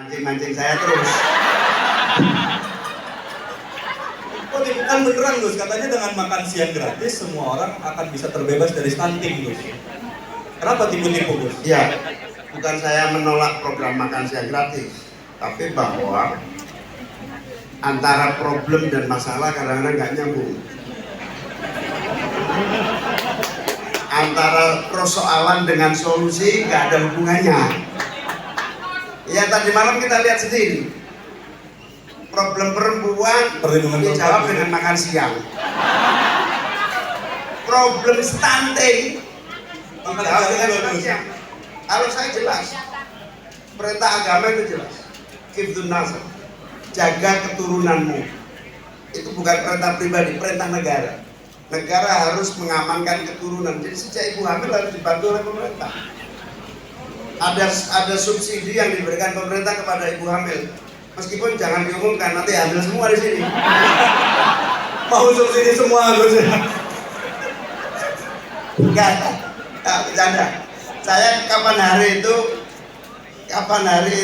mancing-mancing saya terus. Oh, bukan beneran Gus, katanya dengan makan siang gratis semua orang akan bisa terbebas dari stunting Gus. Kenapa tipu-tipu Gus? Ya, bukan saya menolak program makan siang gratis, tapi bahwa antara problem dan masalah kadang-kadang nggak nyambung. Antara persoalan dengan solusi nggak ada hubungannya. Ya tadi malam kita lihat sendiri, problem perempuan dijawab dengan makan siang. Problem stunting dijawab dengan makan siang. Kalau saya jelas, perintah agama itu jelas. Hifdzun nasab, jaga keturunanmu. Itu bukan perintah pribadi, perintah negara. Negara harus mengamankan keturunan. Jadi sejak ibu hamil harus dibantu oleh pemerintah. Ada subsidi yang diberikan pemerintah kepada ibu hamil. Meskipun jangan diumumkan, nanti hamil semua di sini. Mau subsidi semua Gus. Enggak, bercanda. Saya kapan hari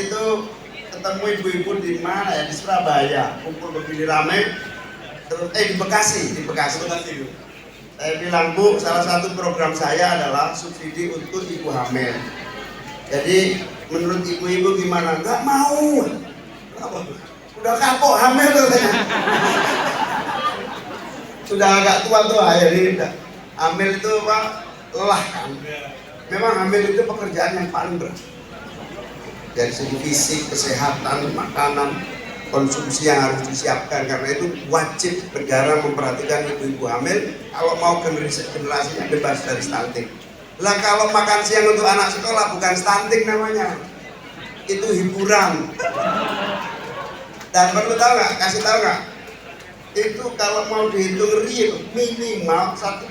itu ketemu ibu-ibu di mana ya, di Surabaya, kumpul begini rame. Terus di Bekasi. Saya bilang, Bu, salah satu program saya adalah subsidi untuk ibu hamil. Jadi menurut ibu-ibu gimana? Nggak mau. Udah kapok hamil katanya. Sudah agak tua ya ini. Hamil itu Pak, lelah kan. Memang hamil itu pekerjaan yang paling berat. Dari segi fisik, kesehatan, makanan, konsumsi yang harus disiapkan. Karena itu wajib negara memperhatikan ibu-ibu hamil kalau mau generasinya bebas dari stunting. Lah kalau makan siang untuk anak sekolah bukan stunting namanya, itu hiburan. Dan perlu tahu nggak? Kasih tahu nggak? Itu kalau mau dihitung real minimal 1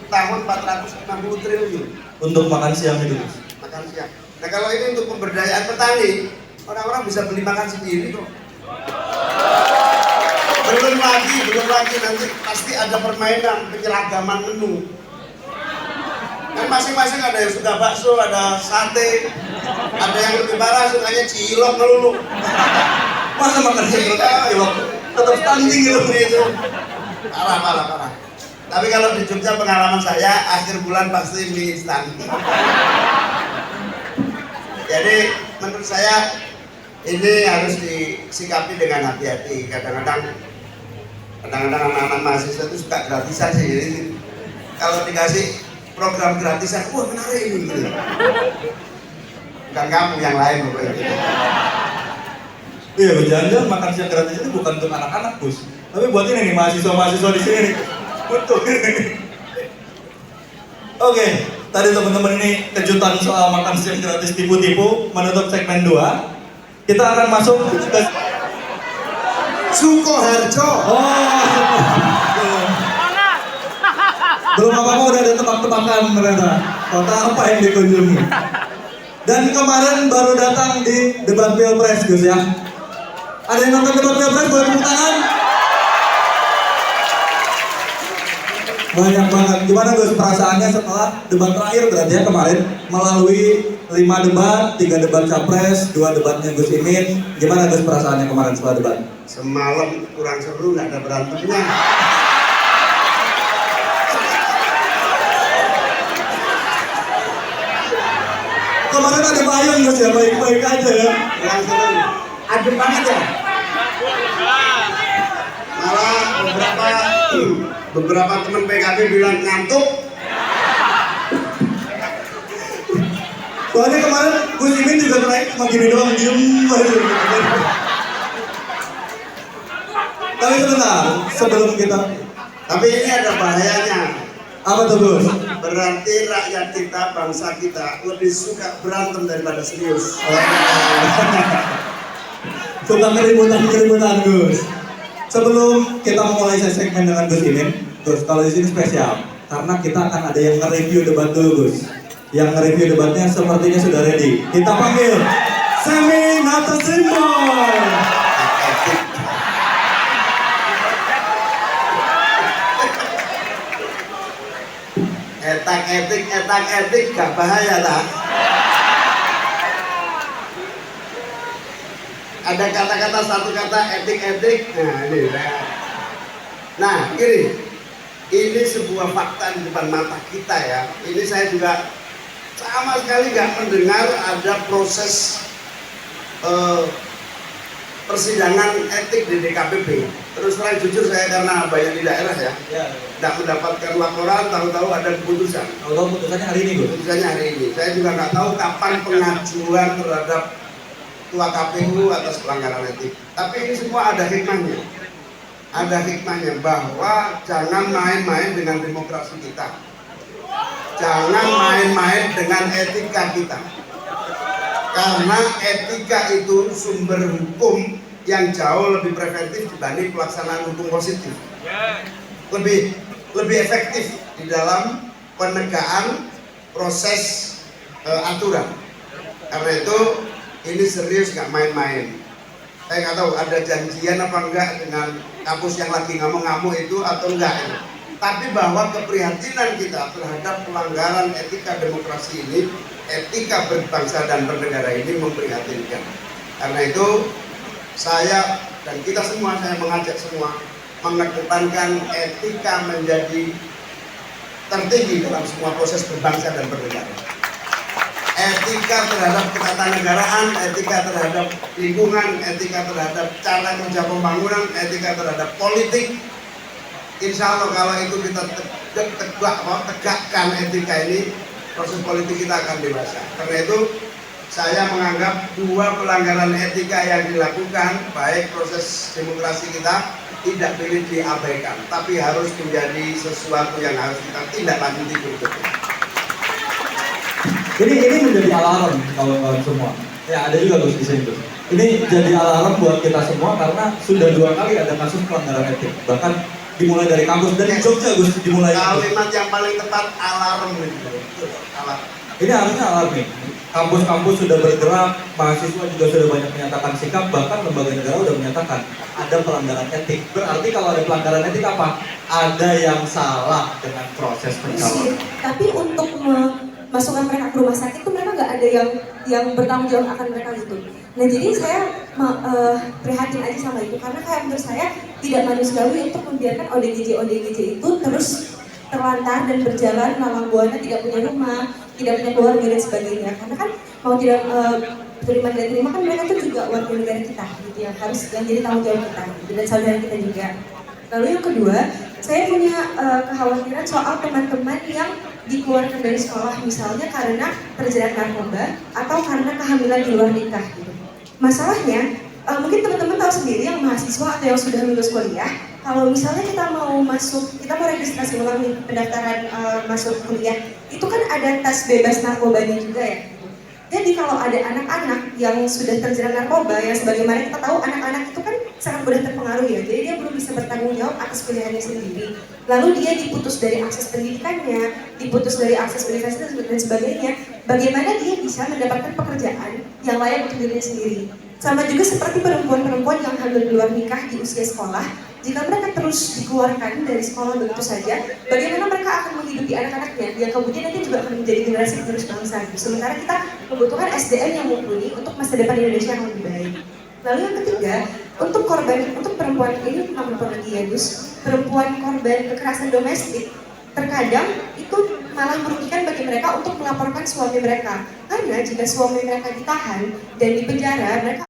tahun 460 triliun Untuk makan siang itu Gus. makan siang. Nah kalau ini untuk pemberdayaan petani, orang-orang bisa beli makan sendiri kok. Belum lagi nanti pasti ada permainan penyeragaman menu. Kan masing-masing ada yang suka bakso, ada sate, ada yang lebih parah sukanya cilok melulu. Masa makan siang cilok tetap stunting gitu. Parah. Tapi kalau di Jogja pengalaman saya akhir bulan pasti mie instan. Jadi menurut saya ini harus disikapi dengan hati-hati. Kadang-kadang anak-anak mahasiswa itu suka gratisan sih. Jadi, kalau dikasih program gratisan, wah menarik ini gitu. Bukan kamu, yang lain pokoknya. Iya, jangan-jangan makan siang gratis itu bukan untuk anak-anak Gus, tapi buat ini nih mahasiswa-mahasiswa di sini nih. Untuk ini. Oke, tadi teman-teman ini kejutan soal makan siang gratis tipu-tipu. Menutup segmen 2, kita akan masuk ke Sukoharjo. Belum apa-apa udah ada tebak-tebakan ternyata. Kota apa yang dikunjungi? Dan kemarin baru datang di debat Pilpres Gus ya. Ada yang nonton debat Pilpres? Boleh tepuk tangan? Banyak banget. Gimana Gus perasaannya setelah debat terakhir berarti ya kemarin melalui 5 debat, 3 debat capres, 2 debatnya Gus Imin. Gimana Gus perasaannya kemarin setelah debat? Semalam kurang seru, nggak ada berantemnya. Kemarin ada bayang Gus ya, baik-baik aja ya. Kurang seru. Adem banget ya. Malah beberapa teman PKB bilang ngantuk. Soalnya kemarin Gus Imin juga naik cuma gini doang, diem aja. Tapi sebentar, sebelum kita. Tapi ini ada bahayanya. Apa tuh Gus? Berarti rakyat kita, bangsa kita lebih suka berantem daripada serius. Suka keributan Gus. Sebelum kita memulai segmen dengan Gus Imin, Gus, kalau di sini spesial karena kita akan ada yang nge-review debat dulu Gus. Yang nge-review debatnya sepertinya sudah ready. Kita panggil Semi Natasimboy. Etak etik gak bahaya lah. ada kata-kata satu kata etik-etik. Nah ini. Nah ini sebuah fakta di depan mata kita ya. Ini saya juga sama sekali nggak mendengar ada proses persidangan etik di DKPP. Terus terang jujur saya karena banyak di daerah ya, tidak mendapatkan laporan, tahu-tahu ada keputusan. Tahu-tahu putusannya hari ini, Gus. Putusannya hari ini. Saya juga nggak tahu kapan pengajuan terhadap Ketua KPU atas pelanggaran etik. Tapi ini semua ada hikmahnya. Ada hikmahnya bahwa jangan main-main dengan demokrasi kita. Jangan main-main dengan etika kita. Karena etika itu sumber hukum yang jauh lebih preventif dibanding pelaksanaan hukum positif. Lebih efektif di dalam penegakan proses aturan. Karena itu ini serius, nggak main-main. Saya nggak tahu ada janjian apa enggak dengan kampus yang lagi ngamuk-ngamuk itu atau enggak ini. Tapi bahwa keprihatinan kita terhadap pelanggaran etika demokrasi ini, etika berbangsa dan bernegara ini memprihatinkan. Karena itu saya dan kita semua, saya mengajak semua mengedepankan etika menjadi tertinggi dalam semua proses berbangsa dan bernegara. Etika terhadap ketatanegaraan, etika terhadap lingkungan, etika terhadap cara kerja pembangunan, etika terhadap politik. Insya Allah kalau itu kita tegakkan etika ini, proses politik kita akan dewasa. Karena itu saya menganggap dua pelanggaran etika yang dilakukan, baik proses demokrasi kita tidak boleh diabaikan, tapi harus menjadi sesuatu yang harus kita tindak lanjuti berikutnya. Ini menjadi alarm kawan-kawan semua. Ya ada juga Gus di sini Gus. Ini jadi alarm buat kita semua karena sudah 2 kali ada kasus pelanggaran etik. Bahkan dimulai dari kampus dari Jogja Gus dimulai. Kalimat yang paling tepat alarm itu. Alarm. Ini harusnya alarm nih. Kampus-kampus sudah bergerak, mahasiswa juga sudah banyak menyatakan sikap, bahkan lembaga negara sudah menyatakan ada pelanggaran etik. Berarti kalau ada pelanggaran etik apa? Ada yang salah dengan proses pencalonan. Tapi untuk memasukkan mereka ke rumah sakit itu mereka nggak ada yang bertanggung jawab akan mereka gitu. Nah jadi saya prihatin aja sama itu karena kayak menurut saya tidak manusiawi untuk membiarkan ODGJ itu terus terlantar dan berjalan malang buana, tidak punya rumah, tidak punya keluarga dan sebagainya. Karena kan mau tidak terima tidak terima kan mereka itu juga warga negara kita gitu ya, harus yang jadi tanggung jawab kita gitu, dan saudara kita juga. Lalu yang kedua, saya punya kekhawatiran soal teman-teman yang dikeluarkan dari sekolah misalnya karena terjerat narkoba atau karena kehamilan di luar nikah gitu. Masalahnya mungkin teman-teman tahu sendiri yang mahasiswa atau yang sudah lulus kuliah, kalau misalnya kita mau registrasi ulang nih pendaftaran masuk kuliah, itu kan ada tes bebas narkobanya juga ya. Jadi kalau ada anak-anak yang sudah terjerat narkoba, yang sebagaimana kita tahu anak-anak itu kan sangat mudah terpengaruh ya, jadi dia belum bisa bertanggung jawab atas pilihannya sendiri. Lalu dia diputus dari akses pendidikannya, diputus dari akses universitas dan sebagainya. Bagaimana dia bisa mendapatkan pekerjaan yang layak untuk dirinya sendiri? Sama juga seperti perempuan-perempuan yang hamil di luar nikah di usia sekolah, jika mereka terus dikeluarkan dari sekolah begitu saja, bagaimana mereka akan menghidupi anak-anaknya yang kemudian nanti juga akan menjadi generasi penerus bangsa. Sementara kita membutuhkan SDM yang mumpuni untuk masa depan Indonesia yang lebih baik. Lalu yang ketiga, untuk perempuan ini tentang perempuan lagi ya Gus, perempuan korban kekerasan domestik, terkadang itu malah merugikan bagi mereka untuk melaporkan suami mereka. Karena jika suami mereka ditahan dan dipenjara, mereka